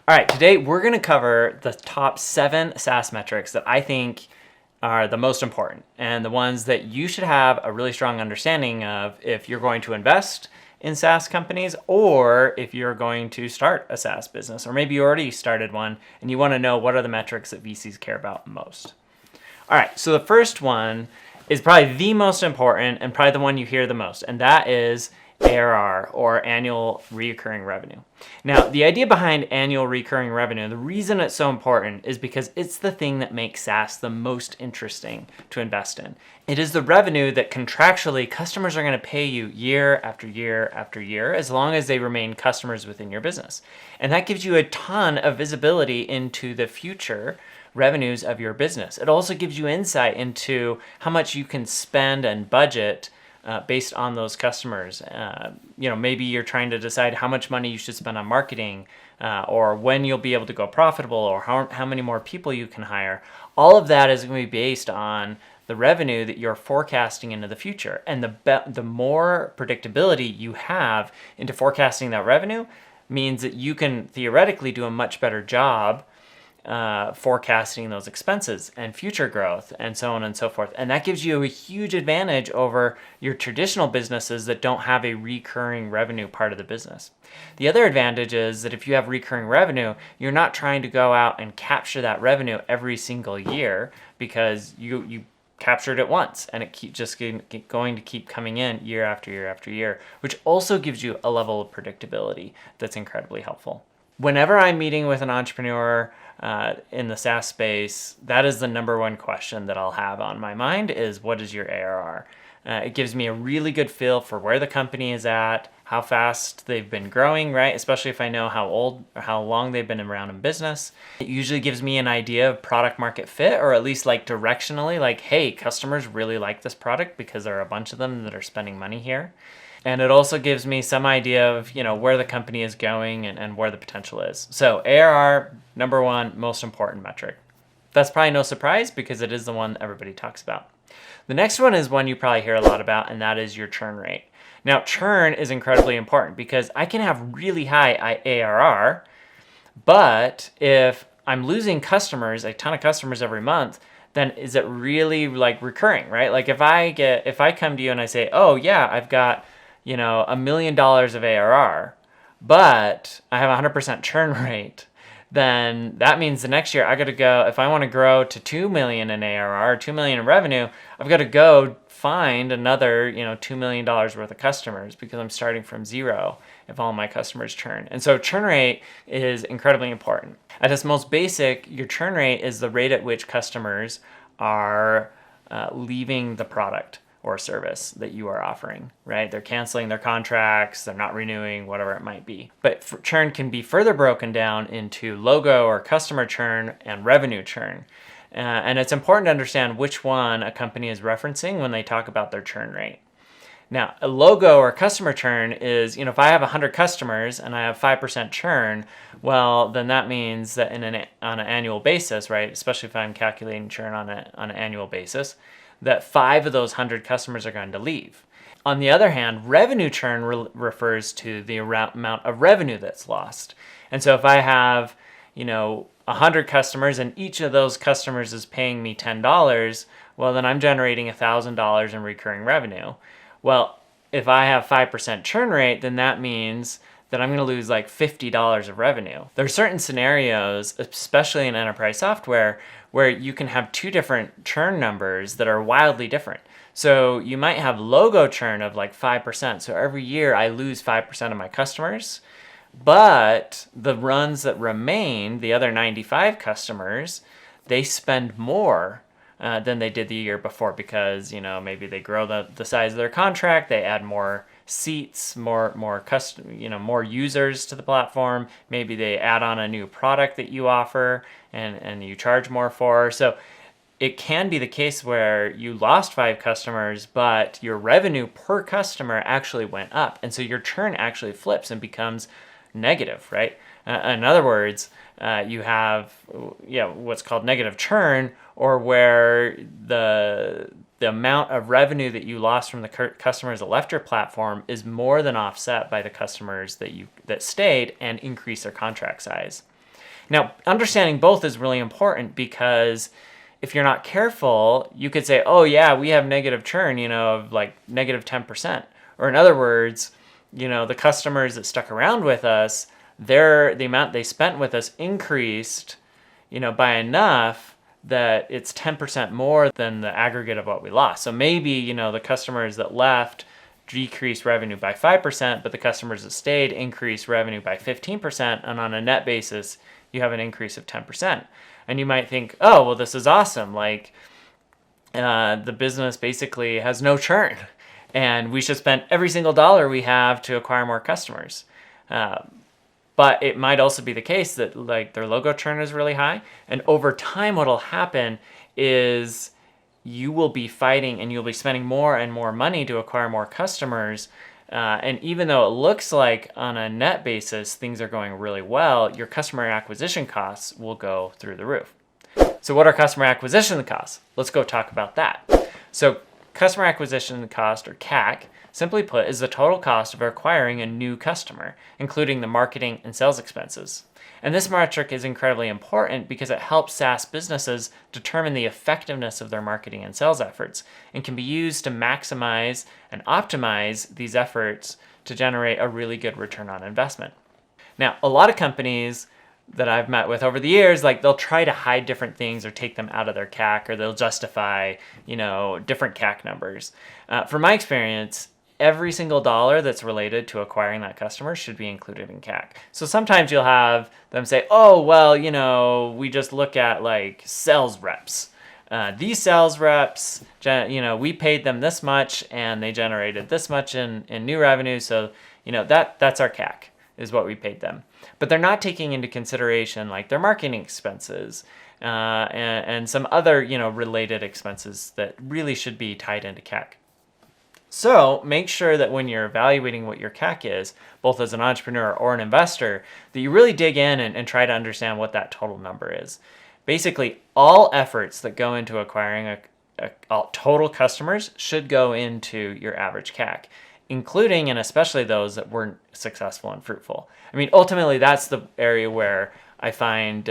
All right, today we're going to cover the top 7 SaaS metrics that I think are the most important and the ones that you should have a really strong understanding of if you're going to invest in SaaS companies or if you're going to start a SaaS business, or maybe you already started one and you want to know what are the metrics that VCs care about most. All right, so the first one is probably the most important and probably the one you hear the most, and that is ARR, or annual recurring revenue. Now, the idea behind annual recurring revenue, the reason it's so important is because it's the thing that makes SaaS the most interesting to invest in. It is the revenue that contractually customers are going to pay you year after year after year, as long as they remain customers within your business. And that gives you a ton of visibility into the future revenues of your business. It also gives you insight into how much you can spend and budget based on those customers. Maybe you're trying to decide how much money you should spend on marketing, or when you'll be able to go profitable, or how many more people you can hire. All of that is going to be based on the revenue that you're forecasting into the future. And the more predictability you have into forecasting that revenue means that you can theoretically do a much better job forecasting those expenses and future growth and so on and so forth. And that gives you a huge advantage over your traditional businesses that don't have a recurring revenue part of the business. The other advantage is that if you have recurring revenue, you're not trying to go out and capture that revenue every single year, because you captured it once and it going to keep coming in year after year after year, which also gives you a level of predictability that's incredibly helpful. Whenever I'm meeting with an entrepreneur in the SaaS space, that is the number one question that I'll have on my mind is, what is your ARR? It gives me a really good feel for where the company is at, how fast they've been growing, right? Especially if I know how old or how long they've been around in business. It usually gives me an idea of product market fit, or at least like directionally, like, hey, customers really like this product because there are a bunch of them that are spending money here. And it also gives me some idea of, where the company is going and where the potential is. So ARR, number one, most important metric. That's probably no surprise because it is the one everybody talks about. The next one is one you probably hear a lot about, and that is your churn rate. Now, churn is incredibly important because I can have really high ARR, but if I'm losing customers, a ton of customers every month, then is it really like recurring, right? Like if I come to you and I say, oh yeah, I've got $1 million of ARR, but I have 100% churn rate, then that means the next year I got to go, if I want to grow to 2 million in ARR, 2 million in revenue, I've got to go find another, $2 million worth of customers, because I'm starting from zero if all my customers churn. And so churn rate is incredibly important. At its most basic, your churn rate is the rate at which customers are leaving the product or service that you are offering, right? They're canceling their contracts, they're not renewing, whatever it might be. But churn can be further broken down into logo or customer churn and revenue churn. And it's important to understand which one a company is referencing when they talk about their churn rate. Now, a logo or customer churn is, if I have 100 customers and I have 5% churn, well, then that means that on an annual basis, right, especially if I'm calculating churn on an annual basis, that 5 of those 100 customers are going to leave. On the other hand, revenue churn refers to the amount of revenue that's lost. And so if I have, 100 customers and each of those customers is paying me $10, well, then I'm generating $1,000 in recurring revenue. Well, if I have 5% churn rate, then that means that I'm going to lose like $50 of revenue. There are certain scenarios, especially in enterprise software, where you can have 2 different churn numbers that are wildly different. So you might have logo churn of like 5%. So every year I lose 5% of my customers, but the runs that remain, the other 95 customers, they spend more than they did the year before, because maybe they grow the size of their contract, they add more seats, more users to the platform, maybe they add on a new product that you offer and you charge more for. So it can be the case where you lost 5 customers, but your revenue per customer actually went up, and so your churn actually flips and becomes negative, right? In other words, you have what's called negative churn, or where the amount of revenue that you lost from the customers that left your platform is more than offset by the customers that stayed and increased their contract size. Now, understanding both is really important because if you're not careful, you could say, oh yeah, we have negative churn, of like negative 10%. Or in other words, the customers that stuck around with us, the amount they spent with us increased, by enough that it's 10% more than the aggregate of what we lost. So maybe, the customers that left decreased revenue by 5%, but the customers that stayed increased revenue by 15%. And on a net basis, you have an increase of 10%. And you might think, oh, well, this is awesome. Like the business basically has no churn and we should spend every single dollar we have to acquire more customers. But it might also be the case that like their logo churn is really high. And over time, what'll happen is you will be fighting and you'll be spending more and more money to acquire more customers. And even though it looks like on a net basis, things are going really well, your customer acquisition costs will go through the roof. So what are customer acquisition costs? Let's go talk about that. So customer acquisition cost, or CAC, simply put, is the total cost of acquiring a new customer, including the marketing and sales expenses. And this metric is incredibly important because it helps SaaS businesses determine the effectiveness of their marketing and sales efforts and can be used to maximize and optimize these efforts to generate a really good return on investment. Now, a lot of companies that I've met with over the years, like they'll try to hide different things or take them out of their CAC, or they'll justify, different CAC numbers. From my experience, every single dollar that's related to acquiring that customer should be included in CAC. So sometimes you'll have them say, oh, well, we just look at like sales reps. These sales reps, we paid them this much and they generated this much in new revenue. So, that's our CAC is what we paid them. But they're not taking into consideration like their marketing expenses and some other, related expenses that really should be tied into CAC. So make sure that when you're evaluating what your CAC is, both as an entrepreneur or an investor, that you really dig in and try to understand what that total number is. Basically, all efforts that go into acquiring total customers should go into your average CAC, including and especially those that weren't successful and fruitful. I mean, ultimately, that's the area where I find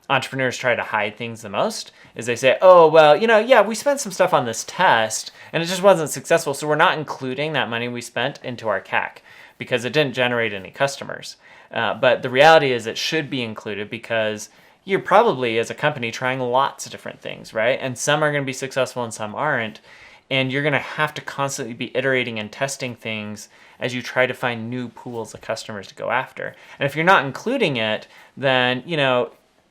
entrepreneurs try to hide things the most, is they say, oh, well, we spent some stuff on this test and it just wasn't successful. So we're not including that money we spent into our CAC because it didn't generate any customers. But the reality is it should be included because you're probably, as a company, trying lots of different things, right? And some are going to be successful and some aren't. And you're going to have to constantly be iterating and testing things as you try to find new pools of customers to go after. And if you're not including it, then,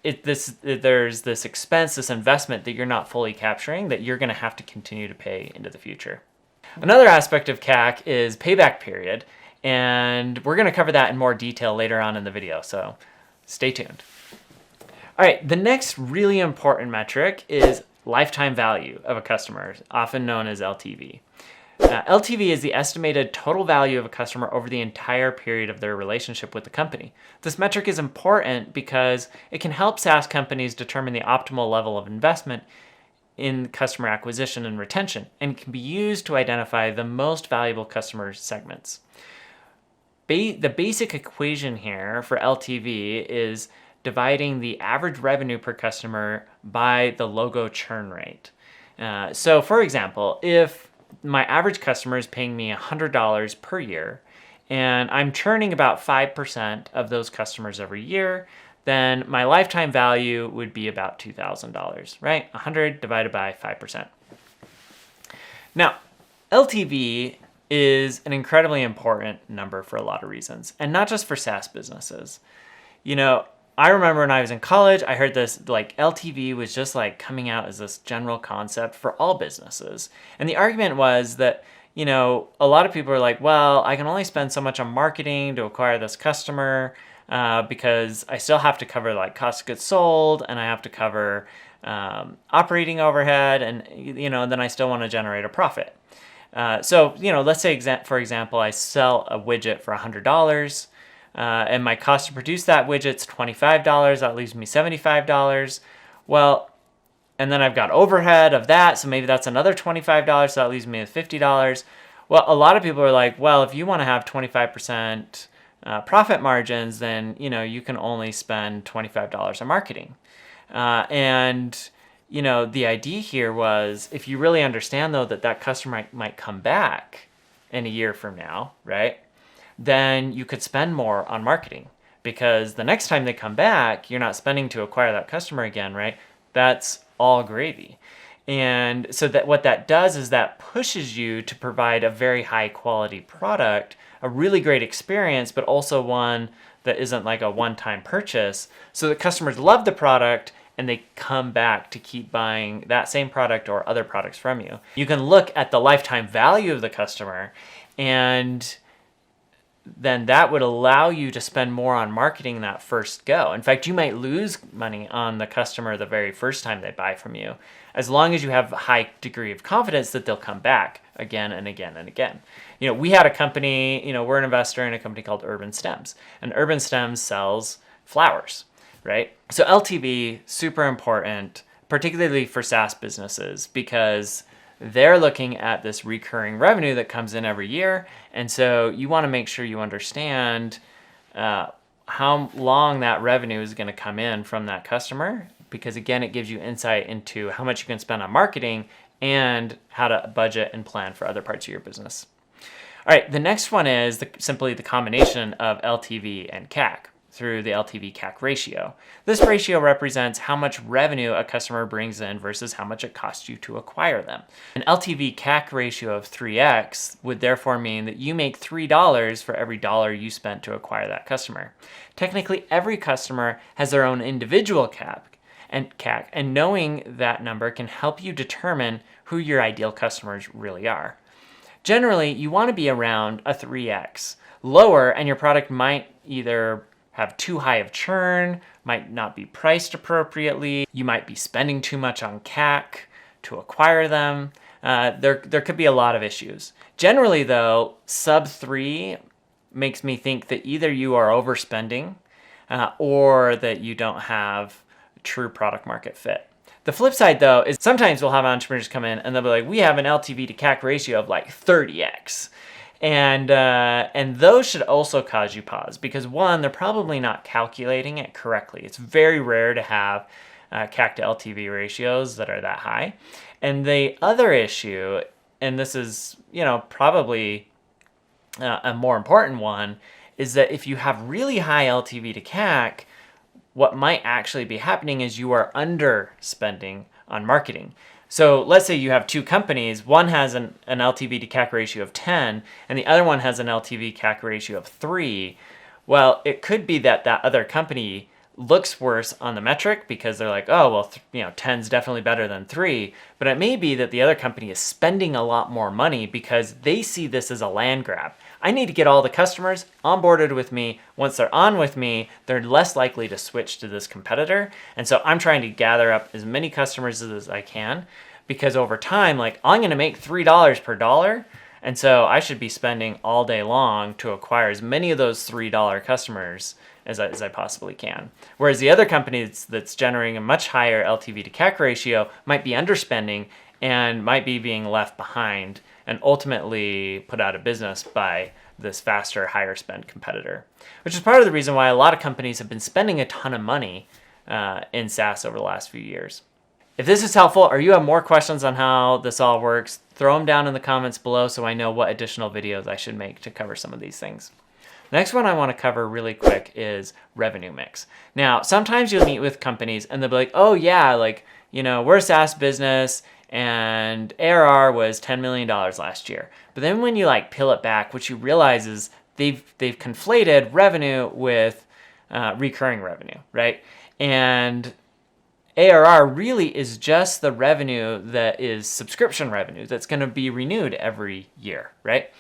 there's this expense, this investment that you're not fully capturing that you're going to have to continue to pay into the future. Another aspect of CAC is payback period, and we're going to cover that in more detail later on in the video, so stay tuned. All right, the next really important metric is lifetime value of a customer, often known as LTV. LTV is the estimated total value of a customer over the entire period of their relationship with the company. This metric is important because it can help SaaS companies determine the optimal level of investment in customer acquisition and retention, and can be used to identify the most valuable customer segments. The basic equation here for LTV is dividing the average revenue per customer by the logo churn rate. So for example, if my average customer is paying me $100 per year, and I'm churning about 5% of those customers every year, then my lifetime value would be about $2,000, right? 100 divided by 5%. Now, LTV is an incredibly important number for a lot of reasons, and not just for SaaS businesses. I remember when I was in college, I heard this, like LTV was just like coming out as this general concept for all businesses. And the argument was that, a lot of people are like, well, I can only spend so much on marketing to acquire this customer because I still have to cover like cost of goods sold and I have to cover operating overhead and, then I still want to generate a profit. So, let's say, for example, I sell a widget for $100. And my cost to produce that widget's $25, that leaves me $75. Well, and then I've got overhead of that, so maybe that's another $25, so that leaves me with $50. Well, a lot of people are like, well, if you want to have 25% profit margins, then you can only spend $25 on marketing. And the idea here was, if you really understand though that customer might come back in a year from now, right? Then you could spend more on marketing, because the next time they come back, you're not spending to acquire that customer again, right? That's all gravy. And so that what that does is that pushes you to provide a very high quality product, a really great experience, but also one that isn't like a one-time purchase, so that customers love the product and they come back to keep buying that same product or other products from you. You can look at the lifetime value of the customer, and then that would allow you to spend more on marketing that first go. In fact, you might lose money on the customer the very first time they buy from you, as long as you have a high degree of confidence that they'll come back again and again and again. We had a company, we're an investor in a company called Urban Stems, and Urban Stems sells flowers, right? So LTV, super important, particularly for SaaS businesses, because they're looking at this recurring revenue that comes in every year. And so you want to make sure you understand how long that revenue is going to come in from that customer, because again, it gives you insight into how much you can spend on marketing and how to budget and plan for other parts of your business. All right, the next one is simply the combination of LTV and CAC through the LTV-CAC ratio. This ratio represents how much revenue a customer brings in versus how much it costs you to acquire them. An LTV-CAC ratio of 3x would therefore mean that you make $3 for every dollar you spent to acquire that customer. Technically, every customer has their own individual CAC, and knowing that number can help you determine who your ideal customers really are. Generally, you want to be around a 3x. Lower, and your product might either have too high of churn, might not be priced appropriately, you might be spending too much on CAC to acquire them. There could be a lot of issues. Generally though, sub 3 makes me think that either you are overspending or that you don't have true product market fit. The flip side though is sometimes we'll have entrepreneurs come in and they'll be like, we have an LTV to CAC ratio of like 30x. And those should also cause you pause, because one, they're probably not calculating it correctly. It's very rare to have CAC to LTV ratios that are that high. And the other issue, and this is probably a more important one, is that if you have really high LTV to CAC, what might actually be happening is you are underspending on marketing. So let's say you have two companies, one has an LTV to CAC ratio of 10 and the other one has an LTV CAC ratio of 3. Well, it could be that other company looks worse on the metric because they're like, oh, well, 10's definitely better than 3. But it may be that the other company is spending a lot more money because they see this as a land grab. I need to get all the customers onboarded with me. Once they're on with me, they're less likely to switch to this competitor. And so I'm trying to gather up as many customers as I can, because over time, I'm going to make $3 per dollar. And so I should be spending all day long to acquire as many of those $3 customers as I possibly can. Whereas the other company that's generating a much higher LTV to CAC ratio might be underspending and might be being left behind and ultimately put out of business by this faster, higher spend competitor. Which is part of the reason why a lot of companies have been spending a ton of money in SaaS over the last few years. If this is helpful or you have more questions on how this all works, throw them down in the comments below so I know what additional videos I should make to cover some of these things. Next one I want to cover really quick is revenue mix. Now, sometimes you'll meet with companies and they'll be like, oh yeah, we're a SaaS business and ARR was $10 million last year. But then when you peel it back, what you realize is they've conflated revenue with recurring revenue, right? And ARR really is just the revenue that is subscription revenue that's going to be renewed every year, right?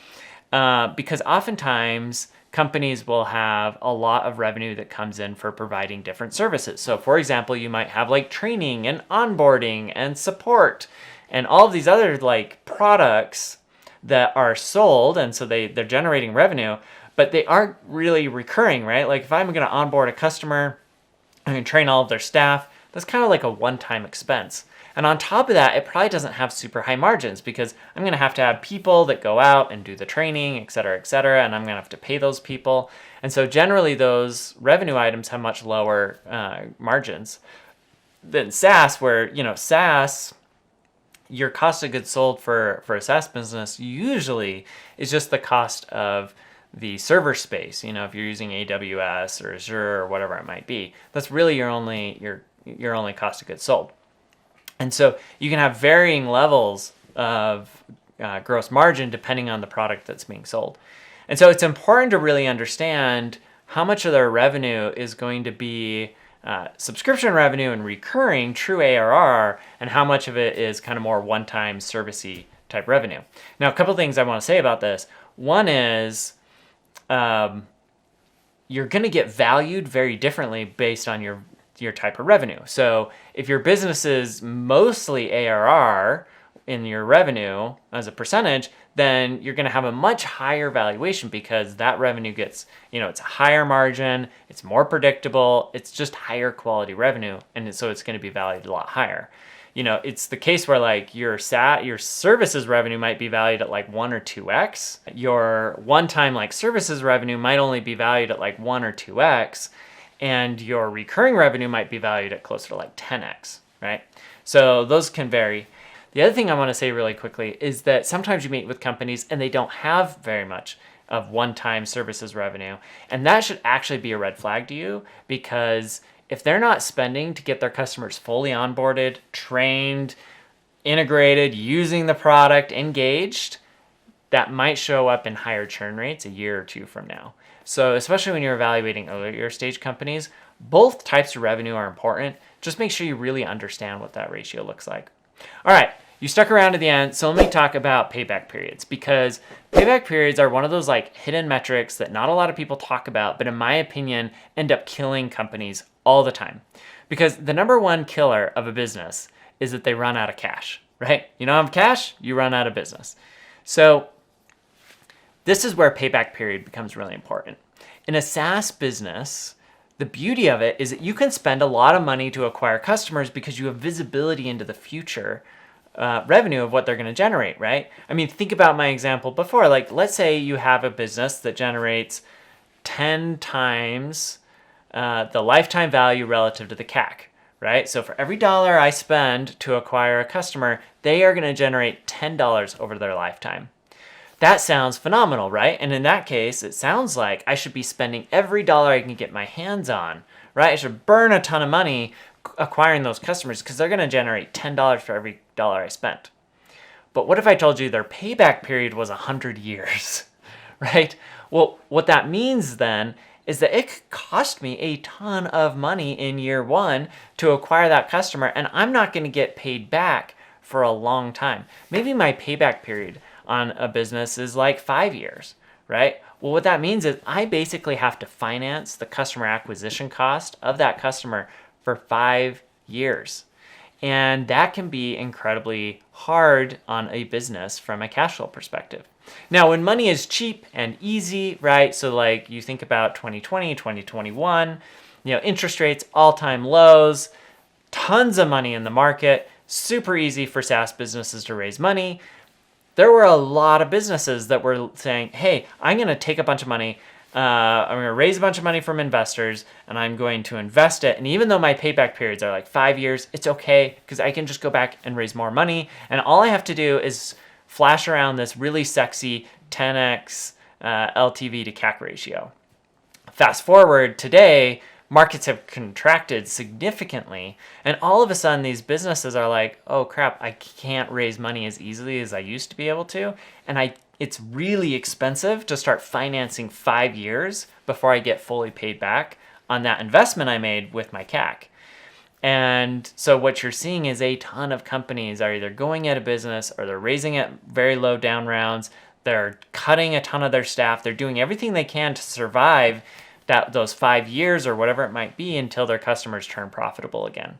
Because oftentimes companies will have a lot of revenue that comes in for providing different services. So for example, you might have training and onboarding and support and all of these other products that are sold, and so they're generating revenue, but they aren't really recurring, right? If I'm going to onboard a customer, I'm going to train all of their staff, that's kind of like a one-time expense. And on top of that, it probably doesn't have super high margins because I'm going to have people that go out and do the training, et cetera, and I'm going to have to pay those people. And so generally those revenue items have much lower margins than SaaS, where, SaaS, your cost of goods sold for a SaaS business usually is just the cost of the server space. If you're using AWS or Azure or whatever it might be, that's really your only cost of goods sold. And so you can have varying levels of gross margin depending on the product that's being sold. And so it's important to really understand how much of their revenue is going to be subscription revenue and recurring true ARR, and how much of it is kind of more one-time servicey type revenue. Now, a couple things I want to say about this. One is you're going to get valued very differently based on your type of revenue. So if your business is mostly ARR in your revenue as a percentage, then you're going to have a much higher valuation because that revenue gets, it's a higher margin, it's more predictable, it's just higher quality revenue, and so it's going to be valued a lot higher. It's the case where like your services revenue might be valued at like 1 or 2x. Your one-time like services revenue might only be valued at like 1 or 2x, and your recurring revenue might be valued at closer to like 10x, right? So those can vary. The other thing I want to say really quickly is that sometimes you meet with companies and they don't have very much of one-time services revenue. And that should actually be a red flag to you, because if they're not spending to get their customers fully onboarded, trained, integrated, using the product, engaged, that might show up in higher churn rates a year or two from now. So especially when you're evaluating earlier stage companies, both types of revenue are important. Just make sure you really understand what that ratio looks like. All right, you stuck around to the end, so let me talk about payback periods, because payback periods are one of those like hidden metrics that not a lot of people talk about, but in my opinion, end up killing companies all the time. Because the number one killer of a business is that they run out of cash, right? You don't have cash, you run out of business. So this is where payback period becomes really important. In a SaaS business, the beauty of it is that you can spend a lot of money to acquire customers because you have visibility into the future revenue of what they're going to generate, right? I mean, think about my example before. Like, let's say you have a business that generates 10 times the lifetime value relative to the CAC, right? So for every dollar I spend to acquire a customer, they are going to generate $10 over their lifetime. That sounds phenomenal, right? And in that case, it sounds like I should be spending every dollar I can get my hands on, right? I should burn a ton of money acquiring those customers because they're going to generate $10 for every dollar I spent. But what if I told you their payback period was 100 years, right? Well, what that means then is that it could cost me a ton of money in year one to acquire that customer, and I'm not going to get paid back for a long time. Maybe my payback period on a business is like 5 years, right? Well, what that means is I basically have to finance the customer acquisition cost of that customer for 5 years. And that can be incredibly hard on a business from a cash flow perspective. Now, when money is cheap and easy, right? So like you think about 2020, 2021, interest rates, all-time lows, tons of money in the market, super easy for SaaS businesses to raise money. There were a lot of businesses that were saying, hey, I'm going to take a bunch of money, I'm going to raise a bunch of money from investors, and I'm going to invest it. And even though my payback periods are like 5 years, it's okay because I can just go back and raise more money. And all I have to do is flash around this really sexy 10x LTV to CAC ratio. Fast forward today, markets have contracted significantly, and all of a sudden these businesses are like, oh crap, I can't raise money as easily as I used to be able to, and it's really expensive to start financing 5 years before I get fully paid back on that investment I made with my CAC. And so what you're seeing is a ton of companies are either going out of business or they're raising at very low down rounds, they're cutting a ton of their staff, they're doing everything they can to survive those 5 years or whatever it might be until their customers turn profitable again,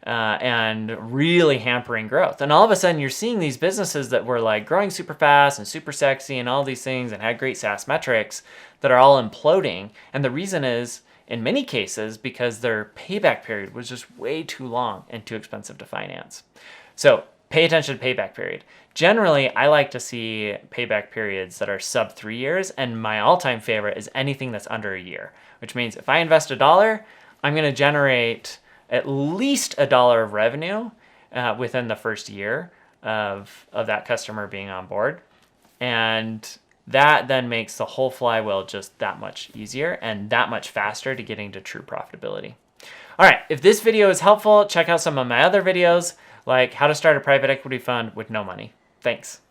and really hampering growth. And all of a sudden you're seeing these businesses that were like growing super fast and super sexy and all these things and had great SaaS metrics that are all imploding. And the reason is in many cases because their payback period was just way too long and too expensive to finance. So pay attention to payback period. Generally, I like to see payback periods that are sub 3 years, and my all-time favorite is anything that's under a year, which means if I invest $1, I'm going to generate at least $1 of revenue within the first year of that customer being on board. And that then makes the whole flywheel just that much easier and that much faster to getting to true profitability. All right, if this video is helpful, check out some of my other videos, like how to start a private equity fund with no money. Thanks.